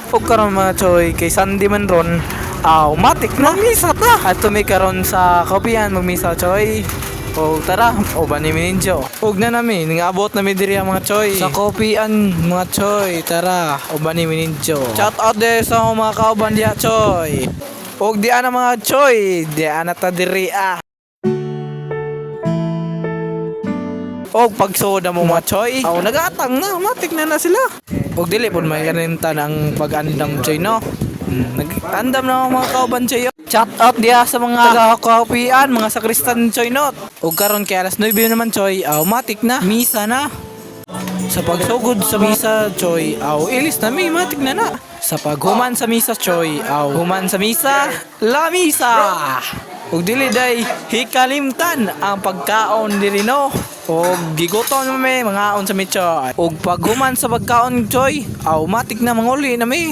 O karon mga choy kay Sunday man ron. Matik na misa ta. At tumi karon sa kopian magmisa choy. O tara, o ba ni Mininjo? Ug na nami, ningabot na mi diri ang mga choy. Sa kopian mga choy, tara, o ba ni Mininjo? Shout out de sa mga kauban diha choy. Ug di ana mga choy, di ana ta diri Og pagsoda mo mga choy. Nagatang na, matik na sila. Og dili pud may kanimta ng pag-andam choy no. Nag-andam na ang mga kauban choy. Shout out diya sa mga taga-kapian, mga sakristan choy not. Og karon kay alas 9 naman choy, matik na, misa na. Sa pagsugod sa misa choy, ilis na mi, matik na. Sa paghuman sa misa choy, human sa misa, la misa. Ug dili day hikalimtan ang pagkaon diri no. Og gigutom na may mga aon sa mitsa. Og paghuman sa pagkaon choy, matik na manguli na mi.